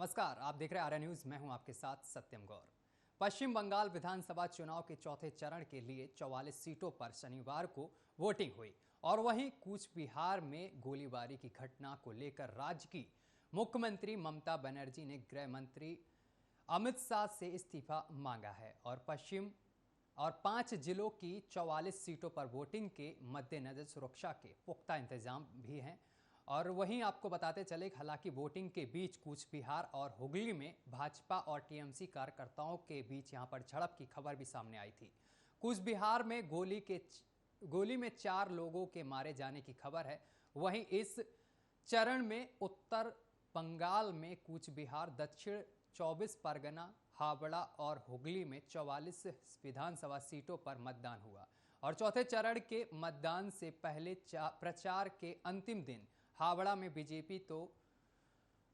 नमस्कार, आप देख रहे हैं आर्या न्यूज। मैं हूं आपके साथ सत्यम गौर। पश्चिम बंगाल विधानसभा चुनाव के चौथे चरण के लिए 44 सीटों पर शनिवार को वोटिंग हुई और वहीं कूच बिहार में गोलीबारी की घटना को लेकर राज्य की मुख्यमंत्री ममता बनर्जी ने गृह मंत्री अमित शाह से इस्तीफा मांगा है और 5 जिलों की 44 सीटों पर वोटिंग के मद्देनजर सुरक्षा के पुख्ता इंतजाम भी हैं। और वहीं आपको बताते चले, हालांकि वोटिंग के बीच कूच बिहार और हुगली में भाजपा और टीएमसी कार्यकर्ताओं के बीच यहां पर झड़प की खबर भी सामने आई थी। कूच बिहार में गोली में 4 लोगों के मारे जाने की खबर है। वहीं इस चरण में उत्तर बंगाल में कूच बिहार, दक्षिण 24 परगना, हावड़ा और हुगली में 44 विधानसभा सीटों पर मतदान हुआ और चौथे चरण के मतदान से पहले प्रचार के अंतिम दिन हावड़ा में बीजेपी तो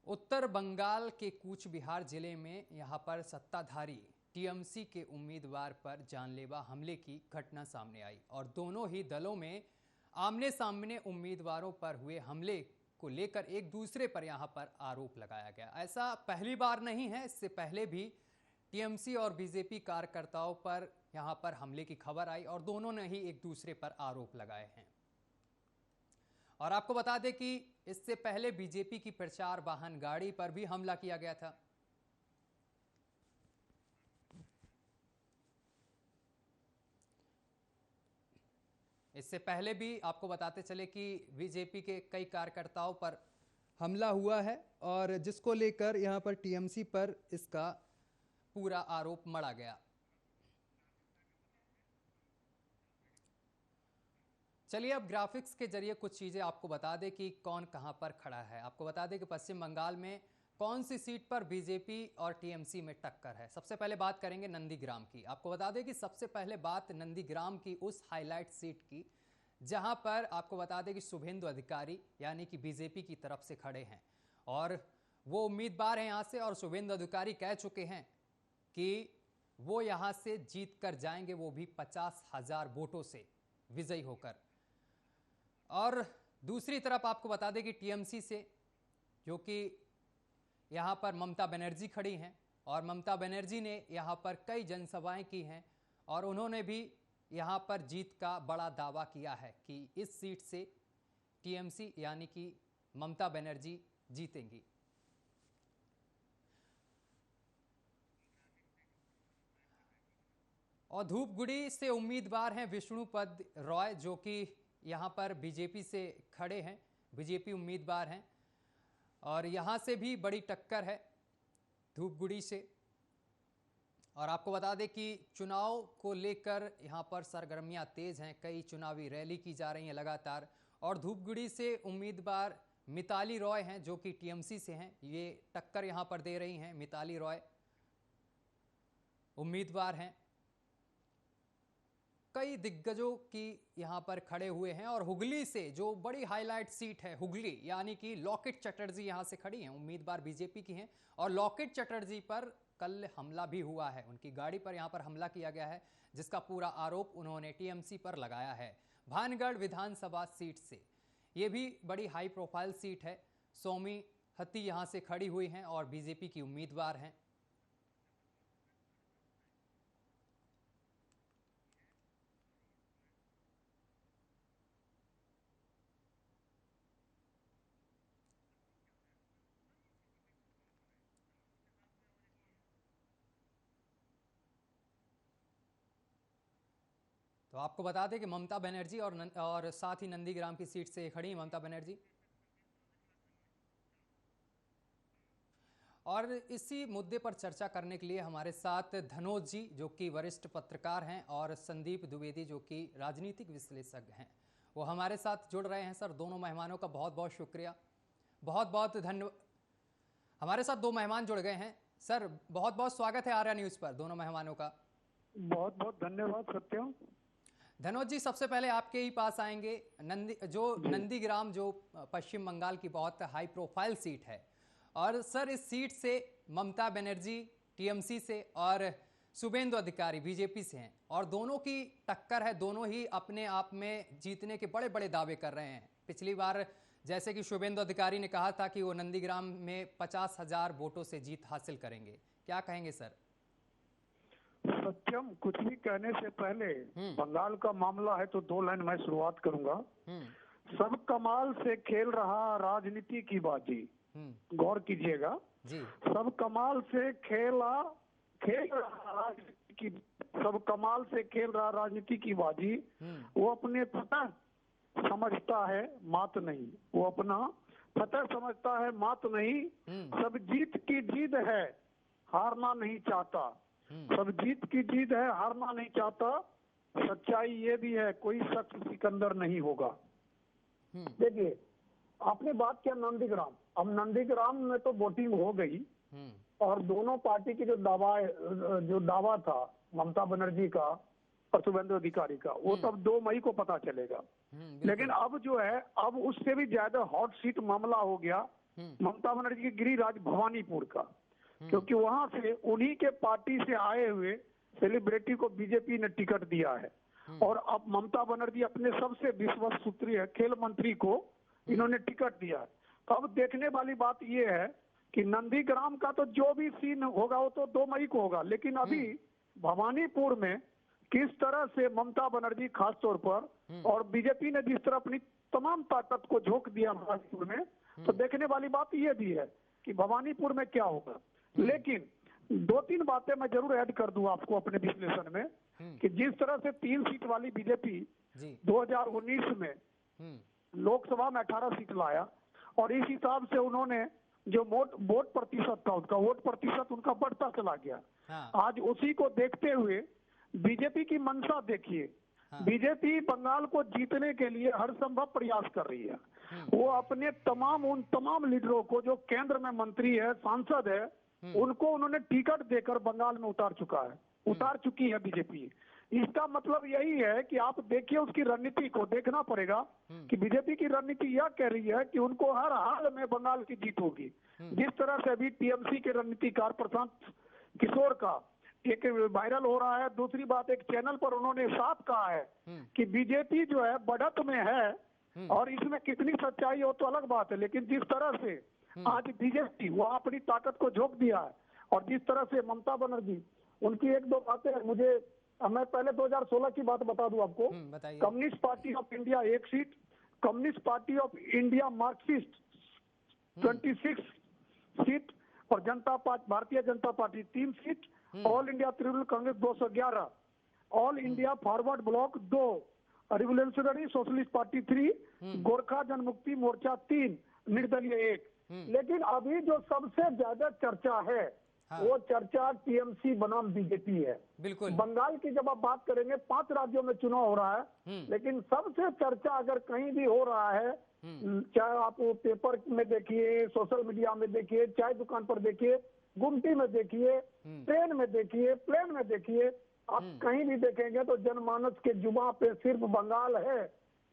उत्तर बंगाल के कूच बिहार जिले में यहां पर सत्ताधारी टीएमसी के उम्मीदवार पर जानलेवा हमले की घटना सामने आई और दोनों ही दलों में आमने सामने उम्मीदवारों पर हुए हमले को लेकर एक दूसरे पर यहां पर आरोप लगाया गया। ऐसा पहली बार नहीं है, इससे पहले भी टीएमसी और बीजेपी कार्यकर्ताओं पर यहां पर हमले की खबर आई और दोनों ने ही एक दूसरे पर आरोप लगाए हैं। और आपको बता दें कि इससे पहले बीजेपी की प्रचार वाहन गाड़ी पर भी हमला किया गया था। इससे पहले भी आपको बताते चले कि बीजेपी के कई कार्यकर्ताओं पर हमला हुआ है और जिसको लेकर यहां पर टीएमसी पर इसका पूरा आरोप मढ़ा गया। चलिए अब ग्राफिक्स के जरिए कुछ चीज़ें आपको बता दें कि कौन कहां पर खड़ा है। आपको बता दें कि पश्चिम बंगाल में कौन सी सीट पर बीजेपी और टीएमसी में टक्कर है। सबसे पहले बात करेंगे नंदीग्राम की। आपको बता दें कि सबसे पहले बात नंदीग्राम की उस हाईलाइट सीट की जहां पर आपको बता दें कि शुभेंदु अधिकारी यानी कि बीजेपी की तरफ से खड़े हैं और वो उम्मीदवार हैं यहाँ से और शुभेंदु अधिकारी कह चुके हैं कि वो यहाँ से जीत कर जाएंगे, वो भी 50,000 वोटों से विजयी होकर। और दूसरी तरफ आपको बता दें कि टीएमसी से जो कि यहाँ पर ममता बनर्जी खड़ी हैं और ममता बनर्जी ने यहाँ पर कई जनसभाएं की हैं और उन्होंने भी यहाँ पर जीत का बड़ा दावा किया है कि इस सीट से टीएमसी यानी कि ममता बनर्जी जीतेंगी। और धूपगुड़ी से उम्मीदवार हैं विष्णुपद रॉय जो कि यहाँ पर बीजेपी से खड़े हैं, बीजेपी उम्मीदवार हैं और यहाँ से भी बड़ी टक्कर है धूपगुड़ी से। और आपको बता दें कि चुनाव को लेकर यहाँ पर सरगर्मियाँ तेज हैं, कई चुनावी रैली की जा रही हैं लगातार और धूपगुड़ी से उम्मीदवार मिताली रॉय हैं जो कि टीएमसी से हैं, ये टक्कर यहाँ पर दे रही हैं। मिताली रॉय उम्मीदवार हैं, कई दिग्गजों की यहां पर खड़े हुए हैं और हुगली से जो बड़ी हाईलाइट सीट है हुगली यानी कि लॉकेट चटर्जी यहां से खड़ी हैं, उम्मीदवार बीजेपी की हैं और लॉकेट चटर्जी पर कल हमला भी हुआ है, उनकी गाड़ी पर यहां पर हमला किया गया है जिसका पूरा आरोप उन्होंने टीएमसी पर लगाया है। भानगढ़ विधानसभा सीट से यह भी बड़ी हाई प्रोफाइल सीट है, सौमी हत्ती यहां से खड़ी हुई हैं और बीजेपी की उम्मीदवार हैं। तो आपको बता दें कि ममता बनर्जी और साथ ही नंदीग्राम की सीट से खड़ी ममता बनर्जी। और इसी मुद्दे पर चर्चा करने के लिए हमारे साथ धनोज जी जो कि वरिष्ठ पत्रकार हैं और संदीप द्विवेदी जो कि राजनीतिक विश्लेषक हैं, वो हमारे साथ जुड़ रहे हैं। सर, दोनों मेहमानों का बहुत बहुत शुक्रिया, बहुत बहुत धन्यवाद। हमारे साथ 2 मेहमान जुड़ गए हैं। सर, बहुत बहुत स्वागत है आर्या न्यूज़ पर दोनों मेहमानों का। बहुत बहुत धन्यवाद सत्यम। धनोज जी, सबसे पहले आपके ही पास आएंगे। नंदीग्राम जो पश्चिम बंगाल की बहुत हाई प्रोफाइल सीट है और सर इस सीट से ममता बनर्जी टीएमसी से और शुभेंदु अधिकारी बीजेपी से हैं और दोनों की टक्कर है, दोनों ही अपने आप में जीतने के बड़े बड़े दावे कर रहे हैं। पिछली बार जैसे कि शुभेंदु अधिकारी ने कहा था कि वो नंदीग्राम में 50,000 वोटों से जीत हासिल करेंगे, क्या कहेंगे सर? सत्यम, कुछ भी कहने से पहले बंगाल का मामला है तो 2 लाइन मैं शुरुआत करूंगा। सब कमाल से खेल रहा राजनीति की बाजी, गौर कीजिएगा जी। सब कमाल से खेल रहा राजनीति की, सब कमाल से खेल रहा राजनीति की बाजी। वो अपने फतह समझता है मात नहीं, वो अपना फतह समझता है मात नहीं। सब जीत की जीत है, हारना नहीं चाहता। सब जीत की जीत है, हारना नहीं चाहता। सच्चाई ये भी है, कोई शख्स सिकंदर नहीं होगा। देखिए, आपने बात किया नंदीग्राम। अब नंदीग्राम में तो वोटिंग हो गई और दोनों पार्टी की जो दावा था ममता बनर्जी का और शुभेंदु अधिकारी का, वो तब 2 मई को पता चलेगा। लेकिन अब जो है, अब उससे भी ज्यादा हॉट सीट मामला हो गया ममता बनर्जी के गिरिराज भवानीपुर का, क्योंकि वहां से उन्हीं के पार्टी से आए हुए सेलिब्रिटी को बीजेपी ने टिकट दिया है। और अब ममता बनर्जी अपने सबसे विश्वस्त सूत्रीय खेल मंत्री को इन्होंने टिकट दिया है। तो अब देखने वाली बात यह है कि नंदीग्राम का तो जो भी सीन होगा वो तो 2 मई को होगा, लेकिन अभी भवानीपुर में किस तरह से ममता बनर्जी खास तौर पर और बीजेपी ने जिस तरह अपनी तमाम ताकत को झोंक दिया भवानीपुर में, तो देखने वाली बात यह भी है कि भवानीपुर में क्या होगा। लेकिन 2-3 बातें मैं जरूर ऐड कर दूं आपको अपने विश्लेषण में कि जिस तरह से 3 सीट वाली बीजेपी 2019 में लोकसभा में 18 सीट लाया और इस हिसाब से उन्होंने जो वोट प्रतिशत था उसका वोट प्रतिशत उनका बढ़ता चला गया। आज उसी को देखते हुए बीजेपी की मंशा देखिए। बीजेपी बंगाल को जीतने के लिए हर संभव प्रयास कर रही है। वो अपने उन तमाम लीडरों को जो केंद्र में मंत्री है, सांसद है, उनको उन्होंने टिकट देकर बंगाल में उतार चुकी है बीजेपी। इसका मतलब यही है कि आप देखिए उसकी रणनीति को देखना पड़ेगा कि बीजेपी की रणनीति यह कह रही है कि उनको हर हाल में बंगाल की जीत होगी। जिस तरह से अभी टीएमसी के रणनीतिकार प्रशांत किशोर का एक वायरल हो रहा है। दूसरी बात, एक चैनल पर उन्होंने साफ कहा है कि बीजेपी जो है बढ़त में है और इसमें कितनी सच्चाई हो तो अलग बात है, लेकिन जिस तरह से आज बीजेपी वो अपनी ताकत को झोंक दिया है और जिस तरह से ममता बनर्जी, उनकी 1-2 बातें मुझे, मैं पहले 2016 की बात बता दूं आपको। Communist party of India 1 seat, communist party of India Marxist 26 seat और Bharatiya Janata party 3 seat, all India Trinamool Congress 211, all India forward bloc 2, revolutionary socialist party 3, Gorkha Janmukti Morcha 3, निर्दलीय 1। लेकिन अभी जो सबसे ज्यादा चर्चा है वो चर्चा टीएमसी बनाम बीजेपी है। बिल्कुल। बंगाल की जब आप बात करेंगे 5 राज्यों में चुनाव हो रहा है, लेकिन सबसे चर्चा अगर कहीं भी हो रहा है, चाहे आप पेपर में देखिए, सोशल मीडिया में देखिए, चाय दुकान पर देखिए, गुमटी में देखिए, ट्रेन में देखिए, प्लेन में देखिए, आप कहीं भी देखेंगे तो जनमानस के जुबान पे सिर्फ बंगाल है।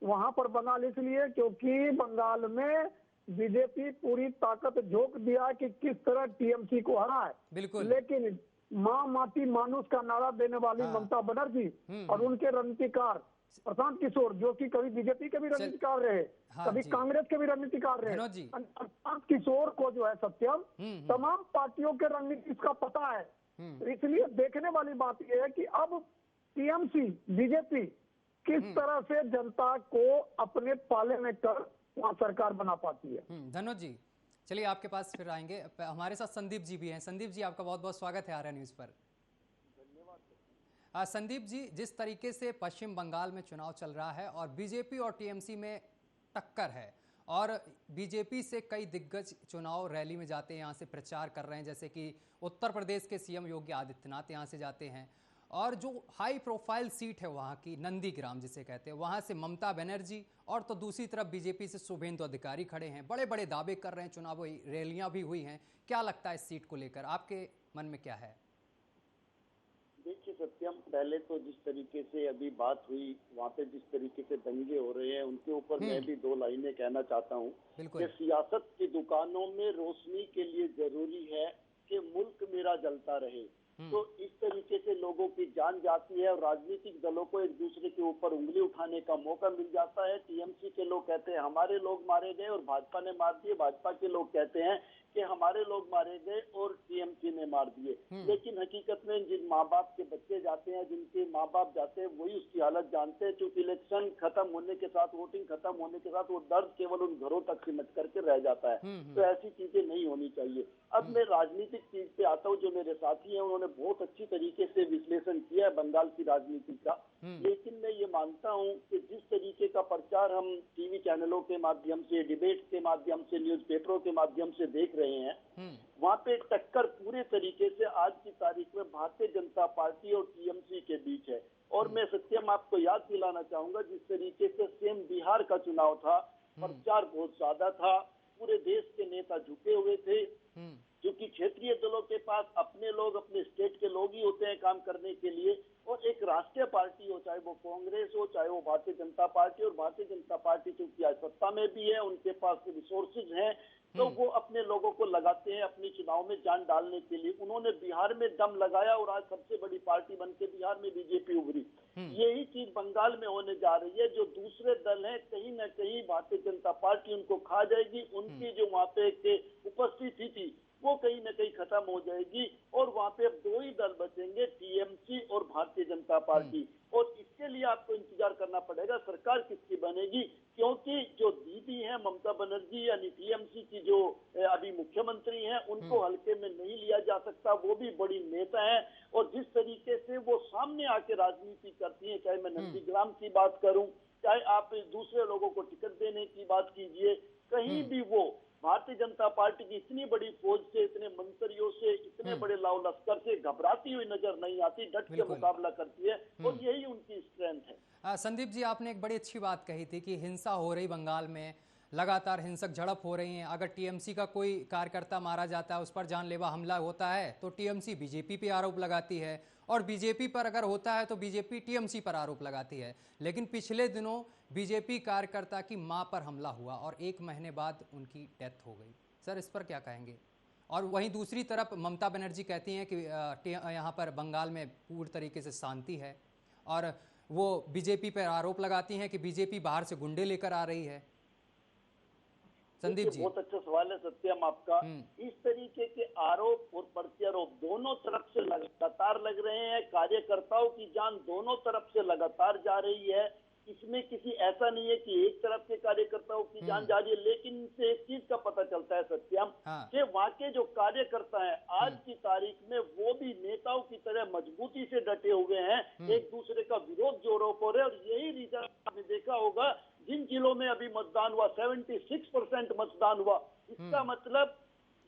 वहां पर बंगाल इसलिए क्योंकि बंगाल में बीजेपी पूरी ताकत झोंक दिया कि किस तरह टीएमसी को हराए। बिल्कुल। लेकिन माँ माटी मानुष का नारा देने वाली ममता बनर्जी और उनके रणनीतिकार प्रशांत किशोर, जो कि कभी बीजेपी के भी रणनीतिकार रहे, कभी कांग्रेस के भी रणनीतिकार रहे, प्रशांत किशोर को जो है सत्यम तमाम पार्टियों के रणनीति का पता है। इसलिए देखने वाली बात यह है कि अब टीएमसी बीजेपी किस तरह से जनता को अपने पाले में कर वहाँ सरकार बना पाती है। धनोज जी, चलिए आपके पास फिर आएंगे। हमारे साथ संदीप जी भी हैं। संदीप जी, आपका बहुत बहुत स्वागत है आर्या न्यूज पर। धन्यवाद। संदीप जी, जिस तरीके से पश्चिम बंगाल में चुनाव चल रहा है और बीजेपी और टीएमसी में टक्कर है और बीजेपी से कई दिग्गज चुनाव रैली में जाते हैं, यहाँ से प्रचार कर रहे हैं, जैसे कि उत्तर प्रदेश के सीएम योगी आदित्यनाथ यहाँ से जाते हैं और जो हाई प्रोफाइल सीट है वहाँ की नंदीग्राम जिसे कहते हैं, वहाँ से ममता बनर्जी और तो दूसरी तरफ बीजेपी से शुभेंदु अधिकारी खड़े हैं, बड़े बड़े दावे कर रहे हैं, चुनाव रैलियां भी हुई हैं। क्या लगता है इस सीट को लेकर, आपके मन में क्या है? देखिए सत्यम, पहले तो जिस तरीके से अभी बात हुई, वहाँ पे जिस तरीके से दंगे हो रहे हैं, उनके ऊपर मैं भी 2 लाइनें कहना चाहता हूँ कि सियासत की दुकानों में रोशनी के लिए जरूरी है कि मुल्क मेरा जलता रहे। तो इस तरीके से लोगों की जान जाती है और राजनीतिक दलों को एक दूसरे के ऊपर उंगली उठाने का मौका मिल जाता है। टीएमसी के लोग कहते हैं हमारे लोग मारे गए और भाजपा ने मार दिए, भाजपा के लोग कहते हैं कि हमारे लोग मारे गए और टीएमसी ने मार दिए। लेकिन हकीकत में जिन माँ बाप के बच्चे जाते हैं, जिनके माँ बाप जाते हैं, वही उसकी हालत जानते हैं। क्योंकि इलेक्शन खत्म होने के साथ, वोटिंग खत्म होने के साथ वो दर्द केवल उन घरों तक सिमट करके रह जाता है। तो ऐसी चीजें नहीं होनी चाहिए। अब मैं राजनीतिक चीज पे आता हूँ। जो मेरे साथी हैं उन्होंने बहुत अच्छी तरीके से विश्लेषण किया है बंगाल की राजनीति का। लेकिन मैं ये मानता हूँ कि जिस तरीके का प्रचार हम टीवी चैनलों के माध्यम से, डिबेट के माध्यम से, न्यूज़पेपरों के माध्यम से देख रहे हैं, वहाँ पे टक्कर पूरे तरीके से आज की तारीख में भारतीय जनता पार्टी और टीएमसी के बीच है। और मैं सत्यम आपको याद दिलाना चाहूंगा, जिस तरीके से सेम बिहार का चुनाव था, प्रचार बहुत ज्यादा था, पूरे देश के नेता झुके हुए थे, क्योंकि क्षेत्रीय दलों के पास अपने लोग, अपने स्टेट के लोग ही होते हैं काम करने के लिए। और एक राष्ट्रीय पार्टी हो, चाहे वो कांग्रेस हो, चाहे वो भारतीय जनता पार्टी, और भारतीय जनता पार्टी चूंकि आज सत्ता में भी है, उनके पास रिसोर्सेज हैं, तो वो अपने लोगों को लगाते हैं अपनी चुनाव में जान डालने के लिए। उन्होंने बिहार में दम लगाया और आज सबसे बड़ी पार्टी बनके बिहार में बीजेपी उभरी। यही चीज बंगाल में होने जा रही है। जो दूसरे दल हैं, कहीं न कहीं भारतीय जनता पार्टी उनको खा जाएगी। उनकी जो वहाँ पे उपस्थिति थी वो कहीं न कहीं खत्म हो जाएगी और वहाँ पे अब दो ही दल बचेंगे, टीएमसी और भारतीय जनता पार्टी। और इसके लिए आपको इंतजार करना पड़ेगा सरकार किसकी बनेगी, क्योंकि जो दीदी है ममता बनर्जी यानी टीएमसी की जो अभी मुख्यमंत्री हैं, उनको हल्के में नहीं लिया जा सकता। वो भी बड़ी नेता है और जिस तरीके से वो सामने आके राजनीति करती है, चाहे मैं नंदीग्राम की बात करूं, चाहे आप दूसरे लोगों को टिकट देने की बात कीजिए, कहीं भी वो भारतीय जनता पार्टी की इतनी बड़ी फौज से, इतने मंत्रियों से, इतने बड़े लाव लश्कर से घबराती हुई नजर नहीं आती, डट के मुकाबला करती है और यही उनकी स्ट्रेंथ है। संदीप जी, आपने एक बड़ी अच्छी बात कही थी कि हिंसा हो रही बंगाल में, लगातार हिंसक झड़प हो रही हैं। अगर टीएमसी का कोई कार्यकर्ता मारा जाता है, उस पर जानलेवा हमला होता है, तो टीएमसी बीजेपी पे आरोप लगाती है, और बीजेपी पर अगर होता है तो बीजेपी टीएमसी पर आरोप लगाती है। लेकिन पिछले दिनों बीजेपी कार्यकर्ता की मां पर हमला हुआ और 1 महीने बाद उनकी डेथ हो गई। सर, इस पर क्या कहेंगे? और वहीं दूसरी तरफ ममता बनर्जी कहती हैं कि यहाँ पर बंगाल में पूरी तरीके से शांति है, और वो बीजेपी पर आरोप लगाती हैं कि बीजेपी बाहर से गुंडे लेकर आ रही है। संदीप जी, बहुत अच्छा सवाल है सत्यम आपका। इस तरीके के आरोप और प्रत्यारोप दोनों तरफ से लगातार लग रहे हैं। कार्यकर्ताओं की जान दोनों तरफ से लगातार जा रही है। इसमें किसी ऐसा नहीं है कि एक तरफ के कार्यकर्ताओं की जान जा रही है। लेकिन इनसे एक चीज का पता चलता है सत्यम, कि वहाँ के जो कार्यकर्ता हैं आज की तारीख में वो भी नेताओं की तरह मजबूती से डटे हुए हैं, एक दूसरे का विरोध जोरों पर है। और यही रीजन आपने देखा होगा, जिन जिलों में अभी मतदान हुआ 76% मतदान हुआ, इसका मतलब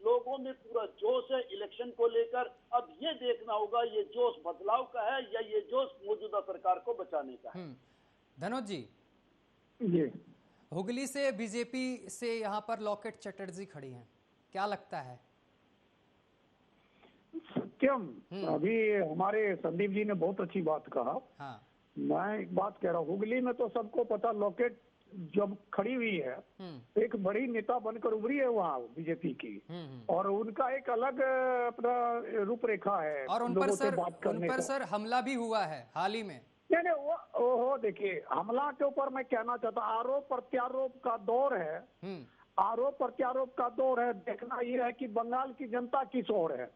लोगों में पूरा जोश है इलेक्शन को लेकर। अब ये देखना होगा ये जोश बदलाव का है या ये जोश मौजूदा सरकार को बचाने का है। धनोज जी, ये हुगली से बीजेपी से यहाँ पर लॉकेट चटर्जी खड़ी हैं, क्या लगता है? सत्यम, अभी हमारे संदीप जी ने बहुत अच्छी बात कहा। हाँ। मैं एक बात कह रहा हूँ, हुगली में तो सबको पता, लॉकेट जब खड़ी हुई है, एक बड़ी नेता बनकर उभरी है वहाँ बीजेपी की, और उनका एक अलग अपना रूपरेखा है। और उन पर सर हमला भी हुआ है हाल ही में। नहीं, वो देखिए, हमला के ऊपर मैं कहना चाहता, आरोप प्रत्यारोप का दौर है। आरोप प्रत्यारोप का दौर है। देखना ये है कि बंगाल की जनता किस ओर है।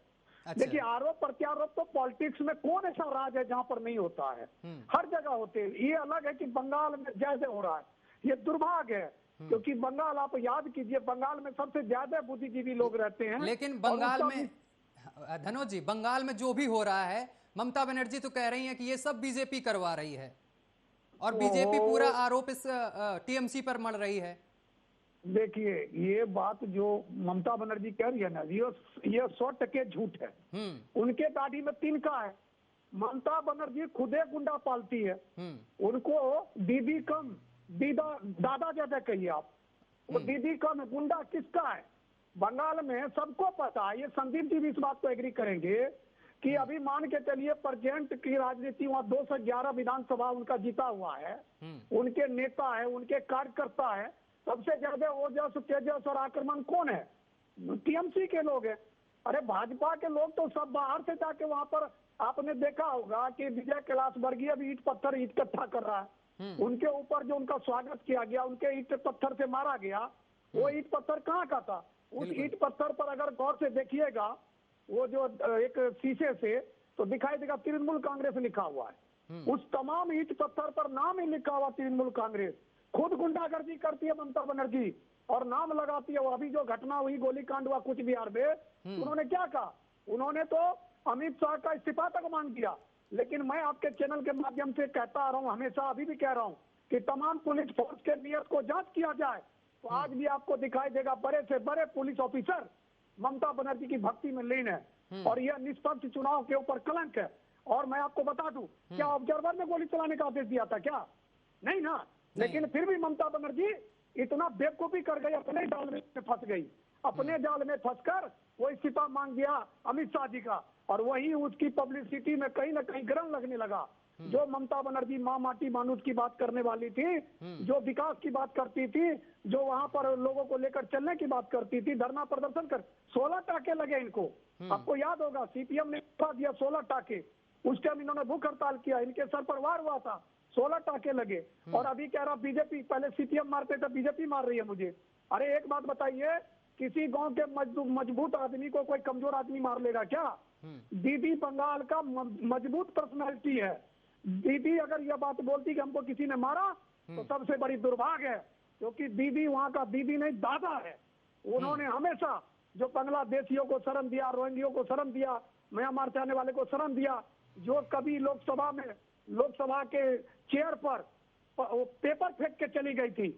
देखिए, आरोप प्रत्यारोप तो पॉलिटिक्स में कौन ऐसा राज है जहां पर नहीं होता है? हर जगह होते हैं। ये अलग है कि बंगाल में जैसे हो रहा है, ये दुर्भाग्य है। क्योंकि बंगाल, आप याद कीजिए, बंगाल में सबसे ज्यादा बुद्धिजीवी लोग रहते हैं। लेकिन बंगाल में, धनोज जी, बंगाल में जो भी हो रहा है, ममता बनर्जी तो कह रही है कि ये सब बीजेपी करवा रही है, और बीजेपी पूरा आरोप इस टीएमसी पर मढ़ रही है। देखिए, ये बात जो ममता बनर्जी कह रही है ना, ये 100% झूठ है। उनके दाढ़ी में तिनका है। ममता बनर्जी खुदे गुंडा पालती है। उनको दीदी कम, दादा ज्यादा कहिए आप, वो दीदी कम, गुंडा किसका है? बंगाल में सबको पता है। ये संदीप जी भी इस बात को एग्री करेंगे कि अभी मान के चलिए प्रेजेंट की राजनीति, वहाँ 211 विधानसभा उनका जीता हुआ है, उनके नेता है, उनके कार्यकर्ता है। सबसे ज्यादा ओजस, तेजस और आक्रमण कौन है? टीएमसी के लोग हैं। अरे भाजपा के लोग तो सब बाहर से जाके वहां पर, आपने देखा होगा कि विजय कैलाश वर्गीय भी ईट पत्थर ईट इकट्ठा कर रहा है। उनके ऊपर जो उनका स्वागत किया गया, उनके ईट पत्थर से मारा गया, वो ईट पत्थर कहाँ का था? उस ईट पत्थर पर अगर गौर से देखिएगा, वो जो एक शीशे से, तो दिखाई देगा तृणमूल कांग्रेस लिखा हुआ है। उस तमाम ईट पत्थर पर नाम ही लिखा हुआ तृणमूल कांग्रेस। खुद गुंडागर्दी करती है ममता बनर्जी और नाम लगाती है। वो अभी जो घटना हुई, गोलीकांड हुआ कुछ बिहार में, उन्होंने क्या कहा? उन्होंने तो अमित शाह का इस्तीफा तक मांग दिया। लेकिन मैं आपके चैनल के माध्यम से कहता आ रहा हूं, हमेशा अभी भी कह रहा हूं कि तमाम पुलिस फोर्स के नियत को जांच किया जाए। तो आज भी आपको दिखाई देगा बड़े से बड़े पुलिस ऑफिसर ममता बनर्जी की भक्ति में लीन है और यह निष्पक्ष चुनाव के ऊपर कलंक है। और मैं आपको बता दूं, क्या ऑब्जर्वर ने गोली चलाने का आदेश दिया था क्या? नहीं ना। लेकिन फिर भी ममता बनर्जी इतना बेवकूफी कर गई, अपने जाल में फंस गई। अपने जाल में फंसकर वो इस्तीफा मांग दिया अमित शाह जी का, और वही उसकी पब्लिसिटी में कहीं ना कहीं ग्रहण लगने लगा। जो ममता बनर्जी माँ माटी मानुष की बात करने वाली थी, जो विकास की बात करती थी, जो वहां पर लोगों को लेकर चलने की बात करती थी, धरना प्रदर्शन कर, 16 टाके लगे इनको। आपको याद होगा सीपीएम ने दिया 16 टाके। उस टाइम इन्होंने भूख हड़ताल किया, इनके सर पर वार हुआ था, 16 टाके लगे। और अभी कह रहा बीजेपी, पहले सीपीएम मारते थे, बीजेपी मार रही है मुझे। अरे एक बात बताइए, किसी गांव के मजबूत आदमी को कोई कमजोर आदमी मार लेगा क्या? दीदी बंगाल का मजबूत पर्सनैलिटी है। दीदी अगर यह बात बोलती कि हमको किसी ने मारा, तो सबसे बड़ी दुर्भाग्य है, क्योंकि दीदी वहां का दीदी नहीं, दादा है। उन्होंने हमेशा जो बांग्लादेशियों को शरण दिया, रोहिंग्यों को शरण दिया, म्यांमार से आने वाले को शरण दिया, जो कभी लोकसभा में, लोकसभा के चेयर पर पेपर फेंक के चली गई थी,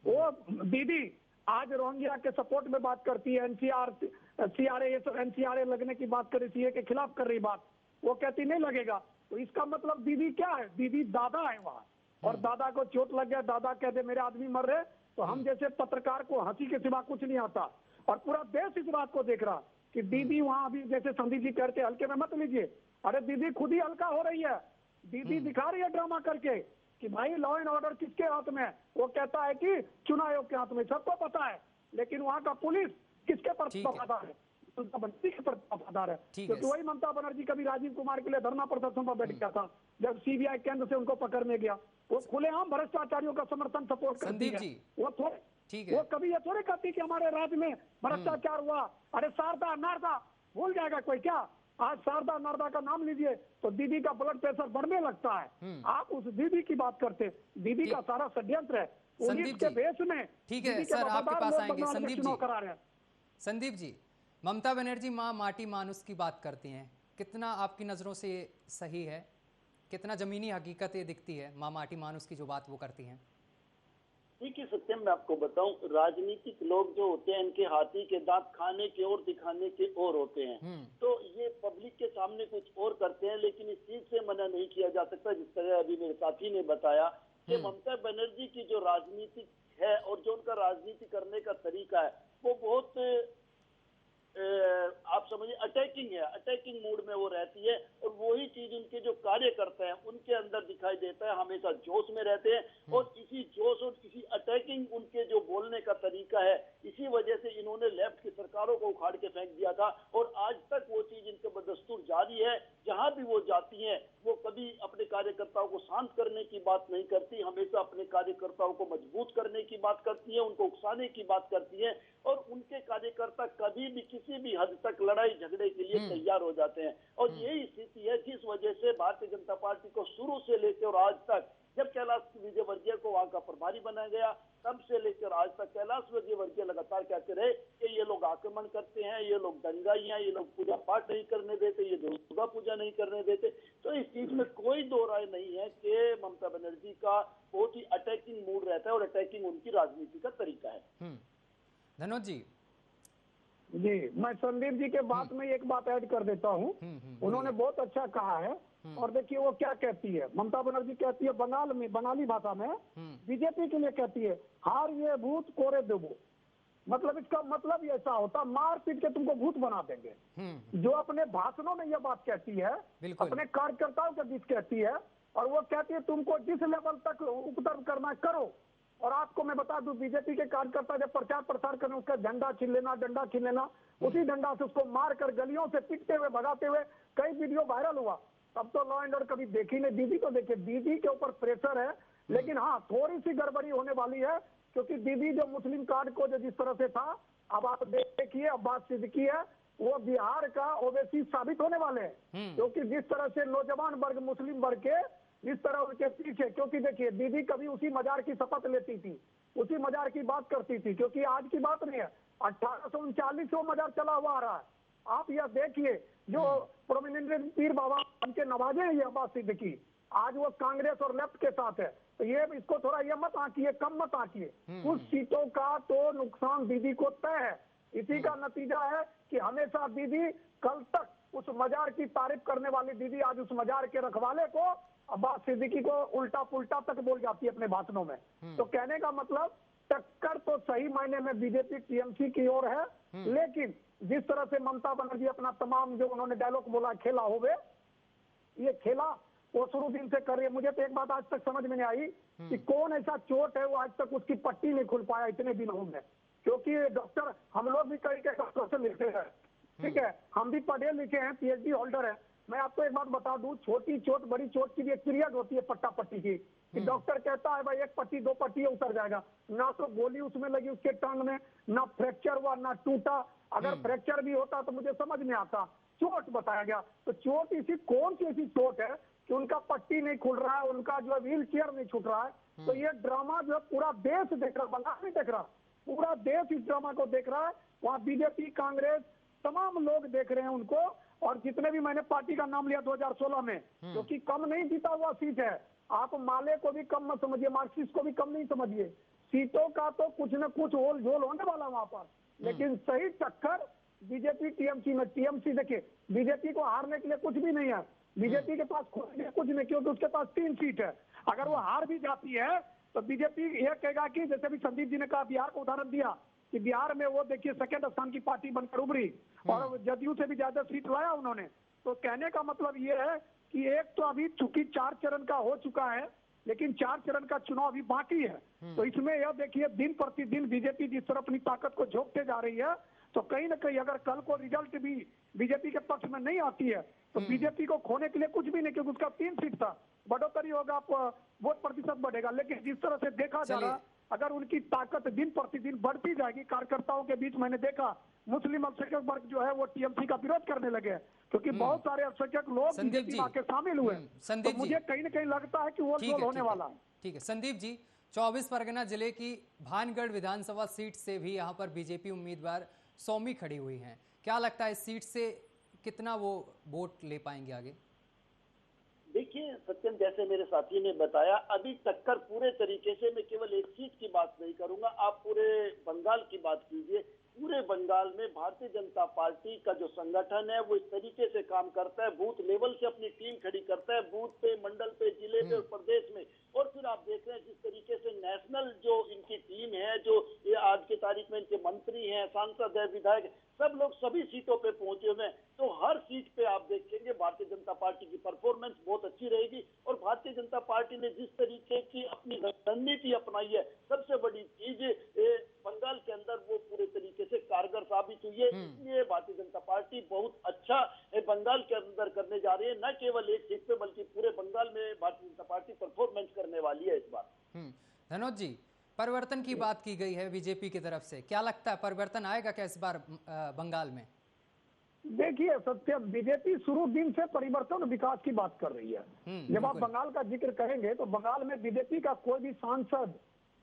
वो दीदी आज रोहिंग्या के सपोर्ट में बात करती है। एनसीआरए लगने की बात कर रही थी, के खिलाफ कर रही बात, वो कहती नहीं लगेगा। तो इसका मतलब दीदी क्या है? दीदी दादा है वहाँ। और दादा को चोट लग गया, दादा कहते मेरे आदमी मर रहे, तो हम जैसे पत्रकार को हंसी के सिवा कुछ नहीं आता। और पूरा देश इस बात को देख रहा कि दीदी वहाँ, अभी जैसे संदीप जी कहते हल्के में मत लीजिए, अरे दीदी खुद ही हल्का हो रही है। दीदी दिखा रही है ड्रामा करके कि भाई लॉ एंड ऑर्डर किसके हाथ में है? वो कहता है कि चुनाव आयोग के हाथ में, सबको पता है। लेकिन वहाँ का पुलिस किसके प्रति वफादार है? ममता बनर्जी के प्रति वफादार है। क्योंकि वही ममता बनर्जी कभी राजीव कुमार के लिए धरना प्रदर्शन पर बैठ गया था, जब सीबीआई केंद्र से उनको पकड़ने गया। वो खुलेआम भ्रष्टाचारियों का समर्थन सपोर्ट करती है। वो कभी ये थोड़ी कहती कि हमारे राज्य में भ्रष्टाचार हुआ। अरे शारदा नारदा भूल जाएगा कोई क्या? आज शारदा नारदा का नाम लीजिए तो दीदी का ब्लड प्रेशर बढ़ने लगता है। आप उस दीदी की बात करते, दीदी का सारा षड्यंत्र है पुलिस के भेष में। ठीक है सर, आपके पास आएंगे संदीप जी। ममता बनर्जी माँ माटी मानुस की बात करती हैं, कितना आपकी नजरों से सही है? कितना जमीनी हकीकत ये दिखती है माँ माटी मानुस की जो बात वो करती हैं? देखिए सत्यम, मैं आपको बताऊं, राजनीतिक लोग जो होते हैं इनके हाथी के दांत खाने के और दिखाने के और होते हैं। तो ये पब्लिक के सामने कुछ और करते हैं, लेकिन इस चीज से मना नहीं किया जा सकता, जिस तरह अभी मेरे साथी ने बताया कि ममता बनर्जी की जो राजनीति है और जो उनका राजनीति करने का तरीका है, वो बहुत आप समझिए अटैकिंग है। अटैकिंग मूड में वो रहती है, और वही चीज उनके जो कार्यकर्ता हैं उनके अंदर दिखाई देता है। हमेशा जोश में रहते हैं, और इसी जोश और इसी अटैकिंग उनके जो बोलने का तरीका है, इसी वजह से इन्होंने लेफ्ट की सरकारों को उखाड़ के फेंक दिया था। और आज तक वो चीज इनके बदस्तूर जारी है। जहां भी वो जाती हैं, वो कभी अपने कार्यकर्ताओं को शांत करने की बात नहीं करती, हमेशा अपने कार्यकर्ताओं को मजबूत करने की बात करती है, उनको उकसाने की बात करती है। और उनके कार्यकर्ता कभी भी किसी भी हद तक लड़ाई झगड़े के लिए तैयार हो जाते हैं। और यही स्थिति है जिस वजह से भारतीय जनता पार्टी को शुरू से लेकर और आज तक, जब कैलाश विजयवर्गीय को वहां का प्रभारी बनाया गया, तब से लेकर आज तक कैलाश विजयवर्गीय लगातार कहते रहे कि ये लोग आक्रमण करते हैं, ये लोग दंगाई हैं, ये लोग पूजा पाठ नहीं करने देते, ये दुर्गा पूजा नहीं करने देते। तो इस चीज में कोई दो राय नहीं है कि ममता बनर्जी का बहुत ही अटैकिंग मूड रहता है, और अटैकिंग उनकी राजनीति का तरीका है। धनोज जी। जी, मैं संदीप जी के बात में एक बात ऐड कर देता हूँ। उन्होंने बहुत अच्छा कहा है। और देखिए वो क्या कहती है, ममता बनर्जी कहती है बंगाल में, बंगाली भाषा में बीजेपी के लिए कहती है, हार ये भूत कोरे देवो। मतलब इसका मतलब ऐसा होता, मार पीट के तुमको भूत बना देंगे। जो अपने भाषणों में यह बात कहती है, अपने कार्यकर्ताओं के बीच कहती है, और वो कहती है तुमको जिस लेवल तक उपद्रव करना करो, और आपको मैं बता दूं, बीजेपी के कार्यकर्ता जब प्रचार प्रसार करें, उसका झंडा छीन लेना, डंडा छीन लेना, उसी डंडा से उसको मार कर गलियों से पीटते हुए भगाते हुए कई वीडियो वायरल हुआ। तब तो लॉ एंड ऑर्डर कभी देखी नहीं। दीदी को देखिए, दीदी के ऊपर प्रेशर है, लेकिन हाँ थोड़ी सी गड़बड़ी होने वाली है, क्योंकि दीदी जो मुस्लिम कार्ड को जो जिस तरह से था, अब आप देखिए अब्बास सिद्दीकी है, वो बिहार का ओवैसी साबित होने वाले हैं, क्योंकि जिस तरह से नौजवान वर्ग, मुस्लिम वर्ग के जिस तरह उनके पीछे, क्योंकि देखिए दीदी कभी उसी मजार की शपथ लेती थी, उसी मजार की बात करती थी, क्योंकि आज की बात नहीं है, 1839 से वो मजार चला हुआ आ रहा है। आप यह देखिए, जो प्रोमिनेंट पीर बाबा उनके नवाजे हैं ये अब्बास सिद्दीकी, आज वो कांग्रेस और लेफ्ट के साथ है। तो ये इसको थोड़ा ये मत आंकिए, कम मत आंकिए। कुछ सीटों का तो नुकसान दीदी को तय है। इसी का नतीजा है कि हमेशा दीदी कल तक उस मजार की तारीफ करने वाली दीदी आज उस मजार के रखवाले को, अब्बास सिद्दीकी को उल्टा पुल्टा तक बोल जाती है अपने भाषणों में। तो कहने का मतलब टक्कर तो सही मायने में बीजेपी टीएमसी की ओर है, लेकिन जिस तरह से ममता बनर्जी अपना तमाम जो उन्होंने डायलॉग बोला, खेला होवे, ये खेला वो शुरू दिन से कर रही है। मुझे तो एक बात आज तक समझ में नहीं आई कि कौन ऐसा चोट है वो आज तक उसकी पट्टी नहीं खुल पाया इतने दिनों में, क्योंकि डॉक्टर, हम लोग भी कई डॉक्टर से लिखते हैं, ठीक है, हम भी पढ़े लिखे हैं, पीएचडी होल्डर है। मैं आपको एक बात बता दूं, छोटी चोट बड़ी चोट की भी एक पीरियड होती है पट्टा पट्टी की, कि डॉक्टर कहता है भाई एक पट्टी दो पट्टी उतर जाएगा, ना तो गोली उसमें लगी उसके टांग में, ना फ्रैक्चर हुआ ना टूटा। अगर फ्रैक्चर भी होता तो मुझे समझ में आता, चोट बताया गया। तो चोट इसी कौन सी ऐसी चोट है कि उनका पट्टी नहीं खुल रहा है, उनका जो है व्हील चेयर नहीं छूट रहा है। तो ये ड्रामा जो है पूरा देश देख रहा, बंगाल नहीं देख रहा, पूरा देश इस ड्रामा को देख रहा है। वहाँ बीजेपी, कांग्रेस, तमाम लोग देख रहे हैं उनको। और जितने भी, मैंने पार्टी का नाम लिया 2016 में, क्योंकि कम नहीं जीता हुआ सीट है। आप माले को भी कम मत समझिए, मार्क्सिस्ट को भी कम नहीं समझिए। सीटों का तो कुछ न कुछ होल झोल होने वाला वहां पर, लेकिन सही टक्कर बीजेपी टीएमसी में। टीएमसी देखिए, बीजेपी को हारने के लिए कुछ भी नहीं है, बीजेपी के पास कुछ नहीं, क्योंकि उसके पास 3 सीट है। अगर वो हार भी जाती है तो बीजेपी ये कहेगा कि, जैसे भी संदीप जी ने कहा, बिहार को उदाहरण दिया कि बिहार में वो देखिए सेकंड स्थान की पार्टी बनकर उभरी और जदयू से भी ज्यादा सीट लाया उन्होंने। तो कहने का मतलब ये है कि एक तो अभी चूंकि 4 चरण का हो चुका है, लेकिन 4 चरण का चुनाव अभी बाकी है। तो इसमें यह देखिए, दिन प्रतिदिन बीजेपी जिस तरह अपनी ताकत को झोंकते जा रही है, तो कहीं ना कहीं अगर कल को रिजल्ट भी बीजेपी के पक्ष में नहीं आती है तो बीजेपी को खोने के लिए कुछ भी नहीं, क्योंकि उसका 3 सीट था, बढ़ोतरी होगा, वोट प्रतिशत बढ़ेगा। लेकिन जिस तरह से देखा जा रहा, अगर उनकी ताकत दिन प्रतिदिन बढ़ती जाएगी, कार्यकर्ताओं के बीच मैंने देखा मुस्लिम अल्पसंख्यक वर्ग जो है वो टीएमसी का विरोध करने लगे, क्योंकि बहुत सारे अल्पसंख्यक लोग बीजेपी में शामिल हुए। तो मुझे कहीं ना कहीं लगता है कि वो होने वाला है। ठीक है संदीप जी, 24 परगना जिले की भानगढ़ विधानसभा सीट से भी यहाँ पर बीजेपी उम्मीदवार सौमी खड़ी हुई हैं। क्या लगता है इस सीट से कितना वो वोट ले पाएंगे आगे? देखिए सत्यम, जैसे मेरे साथी ने बताया, अभी टक्कर पूरे तरीके से, मैं केवल एक सीट की बात नहीं करूंगा, आप पूरे बंगाल की बात कीजिए। पूरे बंगाल में भारतीय जनता पार्टी का जो संगठन है वो इस तरीके से काम करता है, बूथ लेवल से अपनी टीम खड़ी करता है, बूथ पे, मंडल पे, जिले पे और प्रदेश में। और फिर आप देख रहे हैं जिस तरीके से नेशनल जो इनकी टीम है, जो ये आज की तारीख में इनके मंत्री हैं, सांसद है, विधायक, सब लोग सभी सीटों पे पहुंचे हुए हैं। तो हर सीट पे आप देखेंगे भारतीय जनता पार्टी की परफॉर्मेंस बहुत अच्छी रहेगी। और भारतीय जनता पार्टी ने जिस तरीके की अपनी रणनीति अपनाई है, सबसे बड़ी चीज बंगाल के अंदर वो पूरे तरीके से कारगर साबित हुई है। इसलिए भारतीय जनता पार्टी बहुत अच्छा बंगाल के अंदर करने जा रही है, न केवल एक सीट पे बल्कि पूरे बंगाल में भारतीय जनता पार्टी परफॉर्मेंस करने वाली है इस बार। धनोज जी, परिवर्तन की बात की गई है बीजेपी की तरफ से, क्या लगता है परिवर्तन आएगा क्या इस बार बंगाल में? देखिए सत्य, बीजेपी शुरू दिन से परिवर्तन और विकास की बात कर रही है। जब आप बंगाल का जिक्र करेंगे तो बंगाल में बीजेपी का कोई भी सांसद,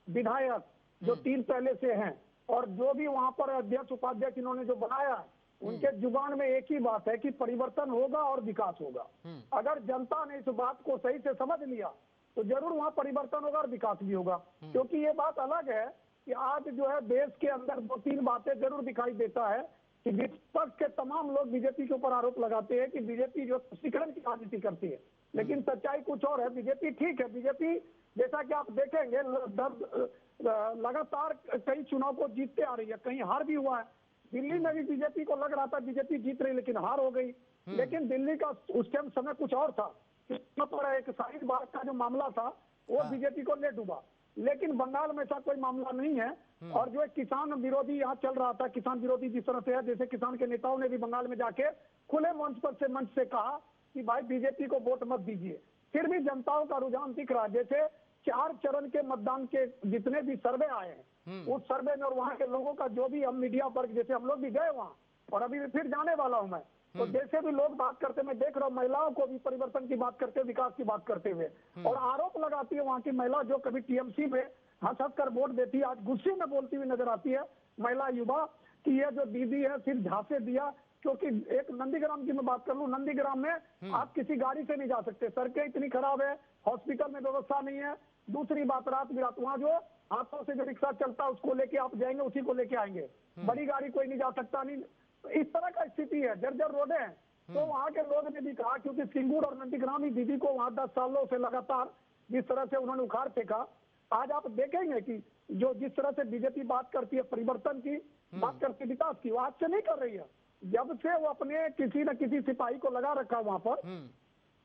विधायक जो 3 पहले से हैं और जो भी वहां पर अध्यक्ष उपाध्यक्ष इन्होंने जो बनाया, उनके जुबान में एक ही बात है कि परिवर्तन होगा और विकास होगा। अगर जनता ने इस बात को सही से समझ लिया तो जरूर वहाँ परिवर्तन होगा और विकास भी होगा। क्योंकि ये बात अलग है कि आज जो है देश के अंदर 2-3 बातें जरूर दिखाई देता है कि विपक्ष के तमाम लोग बीजेपी के ऊपर आरोप लगाते हैं कि बीजेपी जो तुष्टीकरण की राजनीति करती है, लेकिन सच्चाई कुछ और है। बीजेपी ठीक है, बीजेपी जैसा कि आप देखेंगे लगातार कई चुनाव को जीतते आ रही है, कहीं हार भी हुआ है। दिल्ली में भी बीजेपी को लग रहा था बीजेपी जीत रही, लेकिन हार हो गई। लेकिन दिल्ली का उस टाइम समय कुछ और था, पर एक शाहीन बाग का जो मामला था वो बीजेपी को ले डूबा। लेकिन बंगाल में ऐसा कोई मामला नहीं है। और जो एक किसान विरोधी यहाँ चल रहा था, किसान विरोधी जिस तरह से है, जैसे किसान के नेताओं ने भी बंगाल में जाके खुले मंच से कहा कि भाई बीजेपी को वोट मत दीजिए, फिर भी जनताओं का रुझान दिख रहा है। जैसे 4 चरण के मतदान के जितने भी सर्वे आए हैं, उस सर्वे में और वहाँ के लोगों का जो भी हम मीडिया पर, जैसे हम लोग भी गए वहाँ और अभी फिर जाने वाला हूँ मैं, तो जैसे भी लोग बात करते, मैं देख रहा हूँ महिलाओं को भी परिवर्तन की बात करते, विकास की बात करते हुए, और आरोप लगाती है वहाँ की महिला जो कभी टीएमसी में हंस हंस कर वोट देती है, आज गुस्से में बोलती हुई नजर आती है महिला युवा की ये जो दीदी है सिर्फ झांसे दिया। क्योंकि एक नंदीग्राम की मैं बात कर लूं, नंदीग्राम में आप किसी गाड़ी से नहीं जा सकते, सड़कें इतनी खराब है, हॉस्पिटल में व्यवस्था नहीं है। दूसरी बात, रात बिरात वहाँ जो हाथों से जो रिक्शा चलता है उसको लेके आप जाएंगे, उसी को लेके आएंगे, बड़ी गाड़ी कोई नहीं जा सकता। नहीं, तो इस तरह का स्थिति है, जर्जर रोडे हैं। तो वहाँ के लोग ने भी कहा, क्योंकि सिंगूर और नंदीग्राम ही दीदी को वहाँ 10 सालों से लगातार जिस तरह से उन्होंने उखाड़ फेंका, आज आप देखेंगे कि जो जिस तरह से बीजेपी बात करती है परिवर्तन की, बात करती है विकास की, वो आज से नहीं कर रही है। जब से वो अपने किसी न किसी सिपाही को लगा रखा वहां पर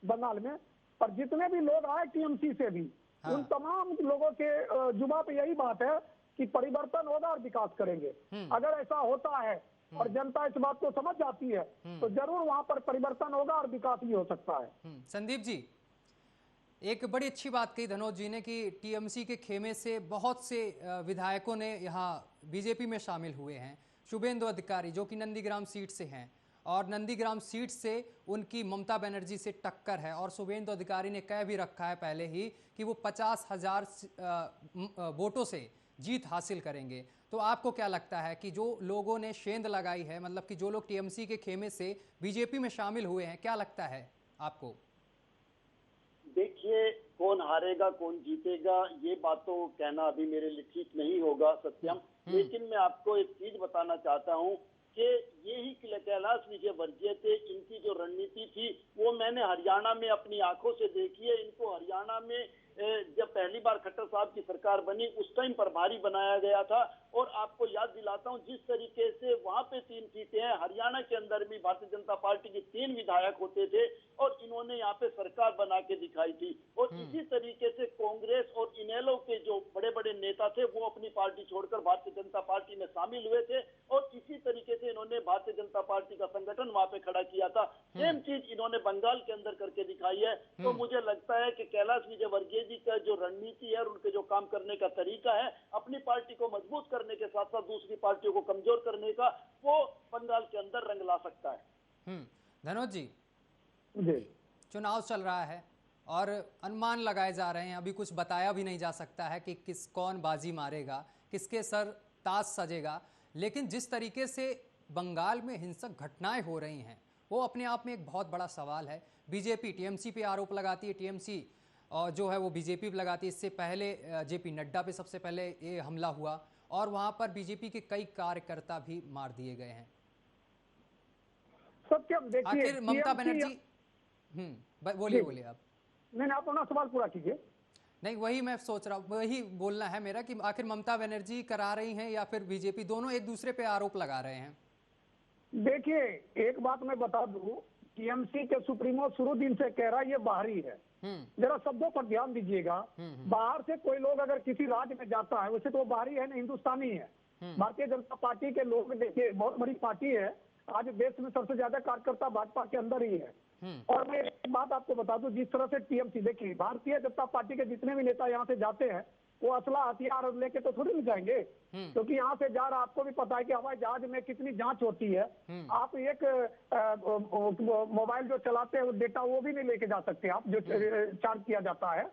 बंगाल में, पर जितने भी लोग आए टीएमसी से भी, उन तमाम लोगों के जुबान पे यही बात है कि परिवर्तन होगा और विकास करेंगे। अगर ऐसा होता है और जनता इस बात को समझ जाती है तो जरूर वहां पर परिवर्तन होगा और विकास भी हो सकता है। संदीप जी, एक बड़ी अच्छी बात कही धनोज जी ने कि टीएमसी के खेमे से बहुत से विधायकों ने यहाँ बीजेपी में शामिल हुए हैं। शुभेंदु अधिकारी जो कि नंदीग्राम सीट से हैं, और नंदीग्राम सीट से उनकी ममता बनर्जी से टक्कर है, और शुभेंदु अधिकारी ने कह भी रखा है पहले ही कि वो 50,000 वोटों से जीत हासिल करेंगे। तो आपको क्या लगता है कि जो लोगों ने शेंद लगाई है, मतलब कि जो लोग टीएमसी के खेमे से बीजेपी में शामिल हुए हैं, क्या लगता है आपको? देखिए, कौन हारेगा कौन जीतेगा ये बात तो कहना अभी मेरे लिए ठीक नहीं होगा सत्यम, लेकिन मैं आपको एक चीज बताना चाहता हूँ कि यही कैलाश विजयवर्गीय थे, इनकी जो रणनीति थी वो मैंने हरियाणा में अपनी आंखों से देखी है। इनको हरियाणा में जब पहली बार खट्टर साहब की सरकार बनी उस टाइम प्रभारी बनाया गया था, और आपको याद दिलाता हूं जिस तरीके से वहां पे 3 सीटें हैं, हरियाणा के अंदर भी भारतीय जनता पार्टी के 3 विधायक होते थे और इन्होंने यहाँ पे सरकार बना के दिखाई थी। और इसी तरीके से कांग्रेस और इनेलो के जो बड़े बड़े नेता थे वो अपनी पार्टी छोड़कर भारतीय जनता पार्टी में शामिल हुए थे, और इसी तरीके से इन्होंने भारतीय जनता पार्टी का संगठन वहां पे खड़ा किया था। सेम चीज इन्होंने बंगाल के अंदर करके दिखाई है। तो मुझे लगता है कि कैलाश विजयवर्गीय जी का जो रणनीति है और उनके जो काम करने का तरीका है, अपनी पार्टी को मजबूत करने के साथ साथ दूसरी पार्टियों को कमजोर करने का, वो बंगाल के अंदर रंग ला सकता है। धनोज जी, चुनाव चल रहा है और अनुमान लगाए जा रहे हैं, अभी कुछ बताया भी नहीं जा सकता है कि कौन बाजी मारेगा, किसके सर ताज सजेगा, लेकिन जिस तरीके से बंगाल में हिंसक घटनाएं हो रही हैं वो अपने आप में एक बहुत बड़ा सवाल है। बीजेपी टीएमसी पे आरोप लगाती है, टीएमसी और जो है वो बीजेपी पे लगाती है। इससे पहले जेपी नड्डा पे सबसे पहले ये हमला हुआ और वहां पर बीजेपी के कई कार्यकर्ता भी मार दिए गए हैं। सत्यम, देखिए आखिर ममता बनर्जी, बोलिए आप। नहीं, आप अपना सवाल पूरा कीजिए। नहीं, वही मैं सोच रहा हूँ, वही बोलना है मेरा कि आखिर ममता बनर्जी करा रही हैं या फिर बीजेपी, दोनों एक दूसरे पे आरोप लगा रहे हैं। देखिए, एक बात मैं बता दूं, टीएमसी के सुप्रीमो शुरू दिन से कह रहा है ये बाहरी है। जरा शब्दों पर ध्यान दीजिएगा। बाहर से कोई लोग अगर किसी राज्य में जाता है, वैसे तो वो बाहरी है ना, हिंदुस्तानी है। भारतीय जनता पार्टी के लोग, देखिए बहुत बड़ी पार्टी है, आज देश में सबसे ज्यादा कार्यकर्ता भाजपा के अंदर ही है। और मैं एक बात आपको बता दूं, जिस तरह से टीएमसी, देखिए भारतीय जनता पार्टी के जितने भी नेता यहाँ से जाते हैं वो असला हथियार लेके तो थोड़ी नहीं जाएंगे, क्योंकि यहाँ से जा रहा, आपको भी पता है कि हवाई जहाज में कितनी जांच होती है। आप एक मोबाइल जो चलाते हैं वो डेटा वो भी नहीं लेके जा सकते, आप जो चार्ज किया जाता है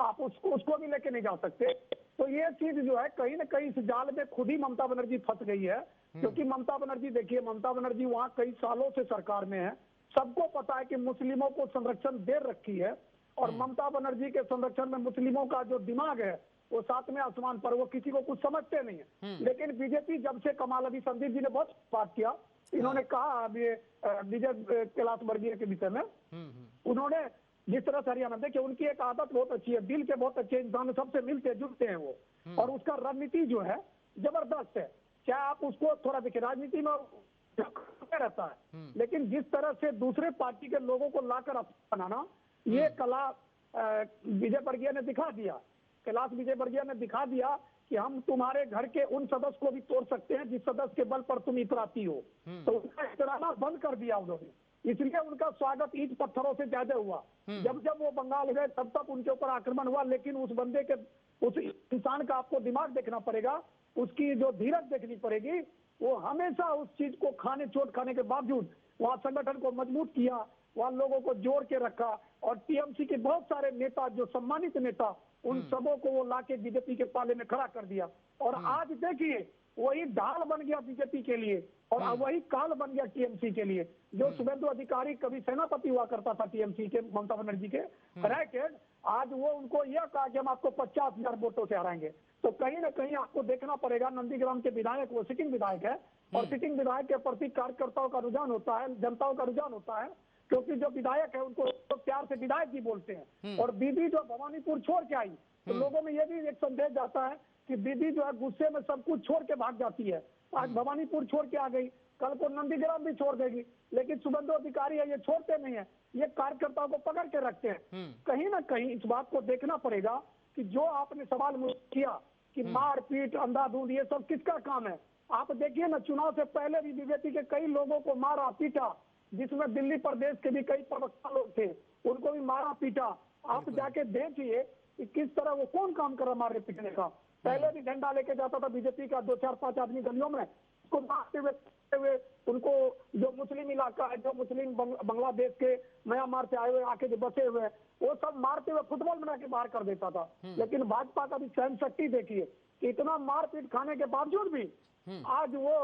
आप उसको भी लेके नहीं जा सकते। तो ये चीज जो है कहीं ना कहीं इस जाल में खुद ही ममता बनर्जी फंस गई है। क्योंकि ममता बनर्जी, देखिए ममता बनर्जी वहाँ कई सालों से सरकार में है, सबको पता है कि मुस्लिमों को संरक्षण दे रखी है, और ममता बनर्जी के संरक्षण में मुस्लिमों का जो दिमाग है वो 7वें आसमान पर, वो किसी को कुछ समझते नहीं है। लेकिन बीजेपी जब से कमाल, अभी संदीप जी ने बहुत बात किया, इन्होंने कहा अभी विजय कैलाश वर्गीय के विषय में, उन्होंने जिस तरह से हरियाणा, देखिए उनकी एक आदत बहुत अच्छी है, दिल के बहुत अच्छे इंसान, सबसे मिलते जुलते हैं वो, और उसका रणनीति जो है जबरदस्त है। चाहे आप उसको थोड़ा देखिए, राजनीति में रहता है, लेकिन जिस तरह से दूसरे पार्टी के लोगों को लाकर बनाना, ये कला विजय वर्गीय ने दिखा दिया। कैलाश विजयवर्गीय ने दिखा दिया कि हम तुम्हारे घर के उन सदस्य को भी तोड़ सकते हैं जिस सदस्य के बल पर तुम इतराती हो। तो उनका इतराना बंद कर दिया उन्होंने, इसलिए उनका स्वागत ईंट पत्थरों से ज्यादा हुआ। जब जब वो बंगाल गए तब तक उनके ऊपर आक्रमण हुआ, लेकिन उस बंदे के, उस इंसान का आपको दिमाग देखना पड़ेगा, उसकी जो धीरज देखनी पड़ेगी। वो हमेशा उस चीज को चोट खाने के बावजूद वहाँ संगठन को मजबूत किया, वहाँ लोगों को जोड़ के रखा, और टीएमसी के बहुत सारे नेता, जो सम्मानित नेता, उन सबों को वो लाके बीजेपी के पाले में खड़ा कर दिया। और आज देखिए वही ढाल बन गया बीजेपी के लिए, और वही काल बन गया टीएमसी के लिए। जो शुभेंदु अधिकारी कभी सेनापति हुआ करता था टीएमसी के, ममता बनर्जी के रह के, आज वो उनको यह कहा कि हम आपको 50,000 वोटों से हराएंगे। तो कहीं ना कहीं आपको देखना पड़ेगा, नंदीग्राम के विधायक, वो सिटिंग विधायक है, और सिटिंग विधायक के प्रति कार्यकर्ताओं का रुझान होता है, जनताओं का रुझान होता है, क्योंकि जो विधायक है उनको तो प्यार से विधायक जी बोलते हैं। और दीदी जो भवानीपुर छोड़ के आई, तो लोगों में ये भी एक संदेश जाता है कि दीदी जो है गुस्से में सब कुछ छोड़ के भाग जाती है। आज भवानीपुर छोड़ के आ गई, कल को नंदीग्राम भी छोड़ देगी, लेकिन शुभेंदु अधिकारी है, ये छोड़ते नहीं है, ये कार्यकर्ताओं को पकड़ के रखते हैं। कहीं ना कहीं इस बात को देखना पड़ेगा कि जो आपने सवाल किया कि मारपीट, अंधाधुंध, ये सब किसका काम है। आप देखिए ना, चुनाव से पहले भी बीजेपी के कई लोगों को मारा पीटा, जिसमें दिल्ली प्रदेश के भी कई प्रवक्ता लोग थे, उनको भी मारा पीटा। आप जाके देखिए कि किस तरह वो कौन काम कर रहा मारने पीटने का। पहले भी झंडा लेके जाता था बीजेपी का 2-4-5 आदमी गलियों में, उसको मारते हुए उनको, जो मुस्लिम इलाका है, जो मुस्लिम बांग्लादेश के म्यांमार से आए हुए आके जो बसे हुए, वो सब मारते हुए फुटबॉल बना के बाहर कर देता था। लेकिन भाजपा का भी सहन शक्ति देखिए कि इतना मारपीट खाने के बावजूद भी आज वो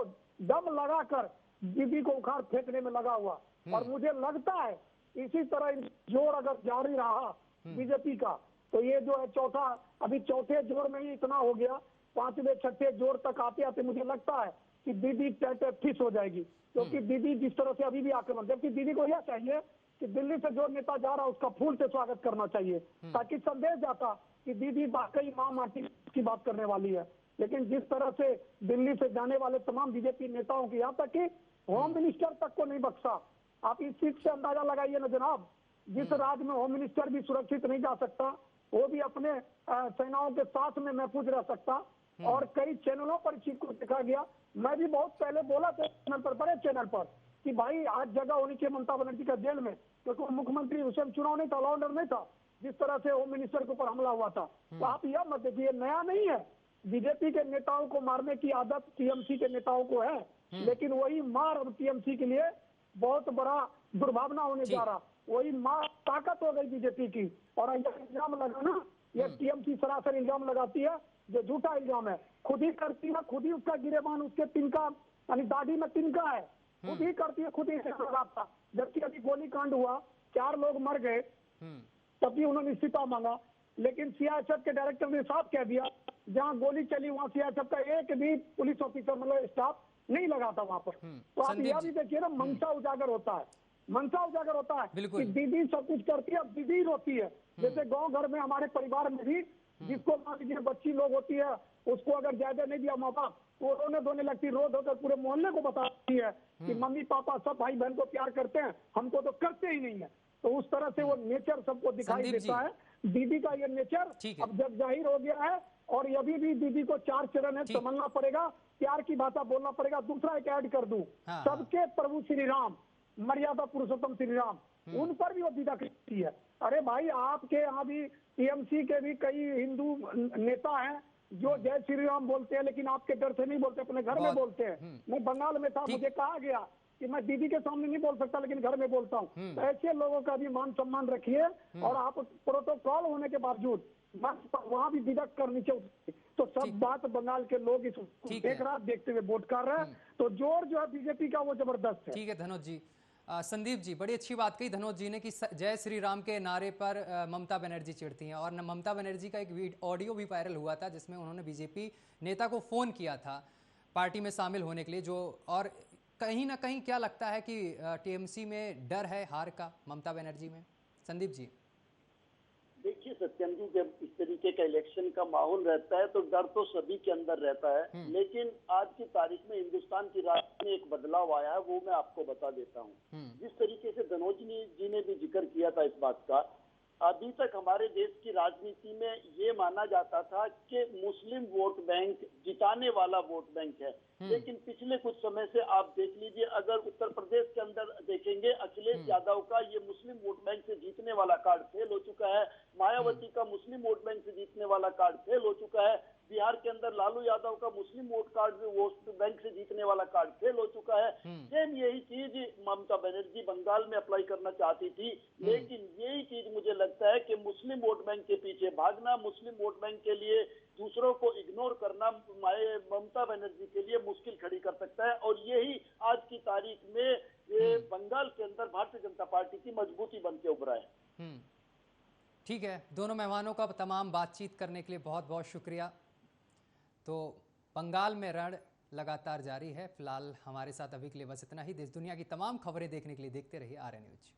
दम लगाकर दीदी को उखाड़ फेंकने में लगा हुआ। और मुझे लगता है इसी तरह जोर अगर जारी रहा बीजेपी का, तो ये जो है अभी चौथे जोर में ही इतना हो गया, 5वें 6ठे जोर तक आते आते मुझे लगता है कि दीदी फिस हो जाएगी। क्योंकि दीदी जिस तरह से अभी भी आक्रमण, जबकि दीदी को यह चाहिए कि दिल्ली से जो नेता जा रहा है उसका फूल से स्वागत करना चाहिए, ताकि संदेश जाता कि दीदी वाकई माँ माटी की बात करने वाली है। लेकिन जिस तरह से दिल्ली से जाने वाले तमाम बीजेपी नेताओं की, यहाँ तक कि होम मिनिस्टर तक को नहीं बख्शा। आप इस चीज से अंदाजा लगाइए ना जनाब, जिस राज्य में होम मिनिस्टर भी सुरक्षित नहीं जा सकता, वो भी अपने सेनाओं के साथ में महफूज रह सकता। और कई चैनलों पर चीज को देखा गया। मैं भी बहुत पहले बोला था चैनल पर, बड़े चैनल पर, कि भाई आज जगह होनी चाहिए ममता बनर्जी का जेल में, क्योंकि वो मुख्यमंत्री, उस समय चुनाव नहीं था, लॉ ऑर्डर नहीं था, जिस तरह से होम मिनिस्टर के ऊपर हमला हुआ था। तो आप यह मत देखिए, नया नहीं है, बीजेपी के नेताओं को मारने की आदत टीएमसी के नेताओं को है, लेकिन वही मार अब टीएमसी के लिए बहुत बड़ा दुर्भावना होने जा रहा। वही मार ताकत हो गई बीजेपी की। और इल्जाम लगाना, यह टीएमसी सरासर इल्जाम लगाती है, जो झूठा इल्जाम है, खुद ही करती है, खुद ही उसका गिरेबान, उसके तिनका यानी दाढ़ी में तिनका है, खुद ही करती है, खुद ही लगाता। जबकि अभी गोली कांड हुआ, 4 लोग मर गए, तभी उन्होंने इस्तीफा मांगा, लेकिन सीआईएसएफ के डायरेक्टर ने साफ कह दिया जहां गोली चली वहां सीआईएसएफ का एक भी पुलिस ऑफिसर मतलब स्टाफ नहीं लगा था वहां पर। तो आप यह भी देखिए ना, मंशा उजागर होता है, मंशा उजागर होता है कि दीदी सब कुछ करती है, अब दीदी रोती है। जैसे गांव घर में हमारे परिवार में भी जिसको मान लीजिए बच्ची लोग होती है, उसको अगर ज्यादा नहीं दिया माँ बाप, वो रोने धोने लगती, रो धोकर पूरे मोहल्ले को बताती है कि मम्मी पापा सब भाई बहन को प्यार करते हैं, हमको तो करते ही नहीं है। तो उस तरह से वो नेचर सबको दिखाई देता है। दीदी का ये नेचर अब जब जाहिर हो गया है, और अभी भी दीदी को 4 चरण है, समझना पड़ेगा, प्यार की भाषा बोलना पड़ेगा। दूसरा एक ऐड कर दूं, सबके प्रभु श्री राम, मर्यादा पुरुषोत्तम श्री राम, उन पर भी वो विदा करती है। अरे भाई, आपके यहाँ भी टीएमसी के भी कई हिंदू नेता हैं जो जय श्री राम बोलते हैं, लेकिन आपके डर से नहीं बोलते, अपने घर में बोलते हैं। मैं बंगाल में था, मुझे कहा गया कि मैं दीदी के सामने नहीं बोल सकता, लेकिन घर में बोलता हूँ। तो ऐसे लोगों का भी मान सम्मान रखिए, और आप प्रोटोकॉल होने के बावजूद वहाँ भी विदा करनी चाहिए। तो सब बात बंगाल के लोग इस देख रहा, देखते हुए वोट कर रहे हैं। तो जोर जो है बीजेपी का वो जबरदस्त है। ठीक है धनोज जी। संदीप जी, बड़ी अच्छी बात कही धनोज जी ने कि जय श्री राम के नारे पर ममता बनर्जी चिढ़ती हैं। और ममता बनर्जी का एक ऑडियो भी वायरल हुआ था जिसमें उन्होंने बीजेपी नेता को फ़ोन किया था पार्टी में शामिल होने के लिए, जो और कहीं ना कहीं क्या लगता है कि टीएमसी में डर है हार का ममता बनर्जी में? संदीप जी देखिए सत्यम जी, जब इस तरीके का इलेक्शन का माहौल रहता है तो डर तो सभी के अंदर रहता है, लेकिन आज की तारीख में हिंदुस्तान की राजनीति में एक बदलाव आया है, वो मैं आपको बता देता हूँ। जिस तरीके से धनोज जी ने भी जिक्र किया था इस बात का अभी तक हमारे देश की राजनीति में ये माना जाता था कि मुस्लिम वोट बैंक जिताने वाला वोट बैंक है, लेकिन पिछले कुछ समय से आप देख लीजिए, अगर उत्तर प्रदेश के अंदर देखेंगे, अखिलेश यादव का ये मुस्लिम वोट बैंक से जीतने वाला कार्ड फेल हो चुका है, मायावती का मुस्लिम वोट बैंक से जीतने वाला कार्ड फेल हो चुका है, बिहार के अंदर लालू यादव का मुस्लिम वोट बैंक से जीतने वाला कार्ड फेल हो चुका है। सेम यही चीज ममता बनर्जी बंगाल में अप्लाई करना चाहती थी, लेकिन यही चीज मुझे लगता है कि मुस्लिम वोट बैंक के पीछे भागना, मुस्लिम वोट बैंक के लिए दूसरों को इग्नोर करना ममता बनर्जी के लिए मुश्किल खड़ी कर सकता है, और यही आज की तारीख में ये बंगाल के अंदर भारतीय जनता पार्टी की मजबूती बन के उभरा है। ठीक है, दोनों मेहमानों का तमाम बातचीत करने के लिए बहुत बहुत शुक्रिया। तो बंगाल में रण लगातार जारी है। फिलहाल हमारे साथ अभी के लिए बस इतना ही। देश दुनिया की तमाम खबरें देखने के लिए देखते रहिए आर्य न्यूज।